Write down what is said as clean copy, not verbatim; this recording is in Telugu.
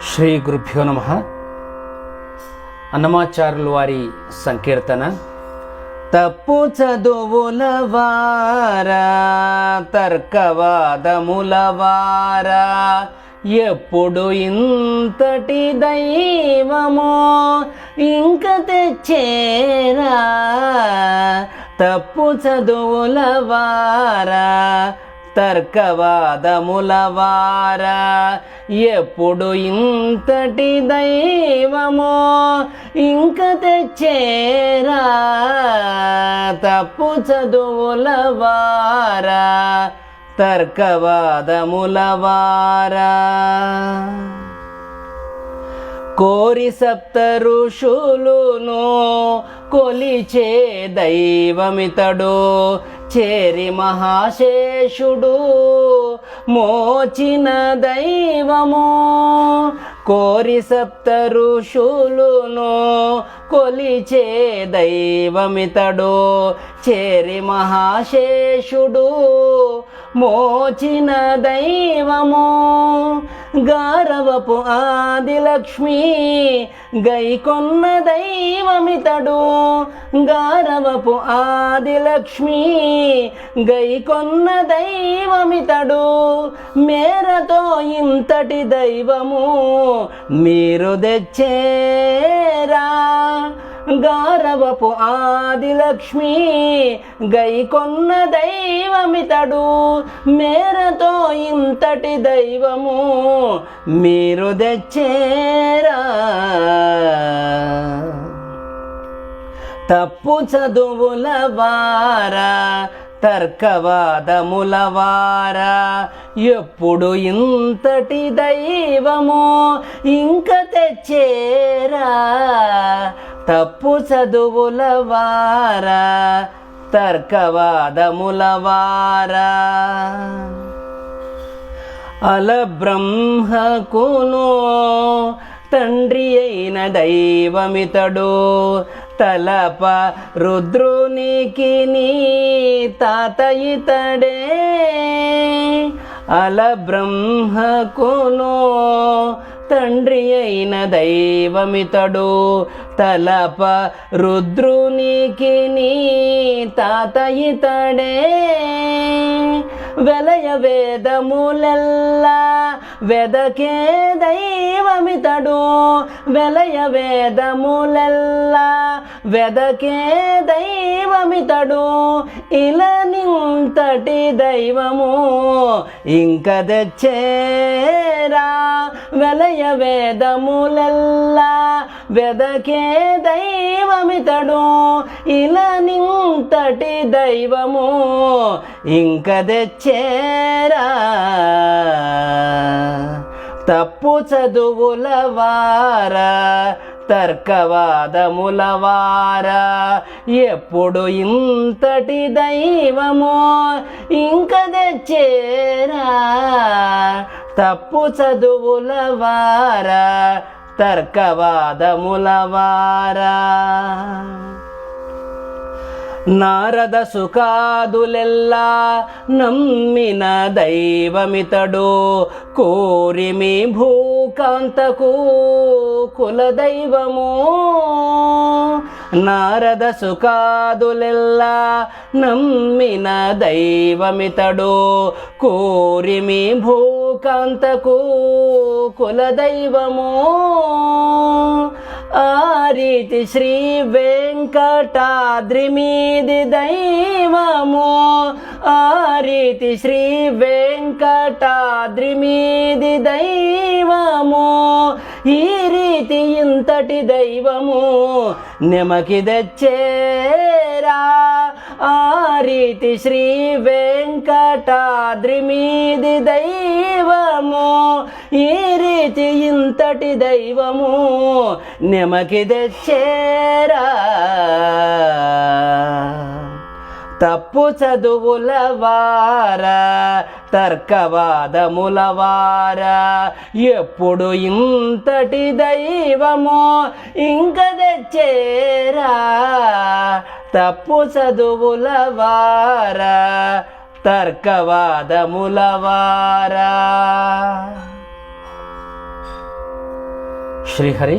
శ్రీ గురుభ్యో నమః. అన్నమాచార్యుల వారి సంకీర్తన. తప్పు చదువుల వారా, తర్కవాదముల వారా, ఎప్పుడు ఇంతటి దైవమో ఇంక తెచ్చేరా. తప్పు చదువుల వారా, తర్కవాదముల వారా, ఎప్పుడు ఇంతటి దైవమో ఇంక తెచ్చేరా. తప్పు చదువుల వారా, తర్కవాదముల వారా. కోరి సప్త ఋషులును కొలిచే దైవమితడు, చేరి మహాశేషుడు మోచిన దైవము. కోరి సప్త ఋషులును కొలిచే దైవమితడు, చేరి మహాశేషుడు మోచిన దైవము. గారవపు ఆదిలక్ష్మి గైకొన్న దైవమితడు, గారవపు ఆదిలక్ష్మి గైకొన్న దైవమితడు. మేరతో ఇంతటి దైవము మీరు తెచ్చేరా. గారవపు ఆదిలక్ష్మి గైకొన్న దైవమితడు, మేరతో ఇంతటి దైవము మీరు తెచ్చేరా. తప్పు చదువుల వారా, తర్కవాదముల వారా, ఎప్పుడు ఇంతటి దైవమో ఇంక తెచ్చేరా. తప్పు చదువుల వారా, తర్కవాదముల వారా. అలబ్రహ్మకును తండ్రి అయిన దైవమితడు, తలప రుద్రునికి నీ తాత ఇతడే. అలబ్రహ్మకును తండ్రి అయిన దైవమితడు, తలప రుద్రునికి నీ తాత ఇతడే. వెలయ వేదములెల్లా వెదకే దైవమితడు, వెలయ వేదములెల్లా వెదకే దైవమితడు. ఇలా నింతటి దైవము ఇంక తెచ్చేరా. వెలయ వేదములెల్లా వెదకే దైవమితడు, ఇలా నింతటి దైవము ఇంక తెచ్చేరా. తప్పు చదువుల వారా, తర్కవాదముల వారా, ఎప్పుడు ఇంతటి దైవమో ఇంక తెచ్చేరా. తప్పు చదువుల వారా, తర్కవాదముల వారా. నారద సుఖాదులెల్లా నమ్మిన దైవమితడు, కోరిమి భూకాంతకు కులదైవము. నారద సుఖాదులెల్లా నమ్మిన దైవమితడు, కోరిమి భూకాంతకు కులదైవము. ఆ రీతి శ్రీ వెంకటాద్రి మీది దైవము, ఆ రీతి శ్రీ వెంకటాద్రి మీది దైవము. ఈ రీతి ఇంతటి దైవము నెమకి తెచ్చేరా. ఆ రీతి శ్రీ వెంకటాద్రి మీది దైవము, ఈ రీతి ఇంతటి దైవము నెమకి తెచ్చేరా. తప్పు చదువుల వారా, తర్కవాదముల వారా, ఎప్పుడు ఇంతటి దైవమో ఇంక తెచ్చేరా. తప్పు చదువుల వారా, తర్కవాదముల వారా. శ్రీహరి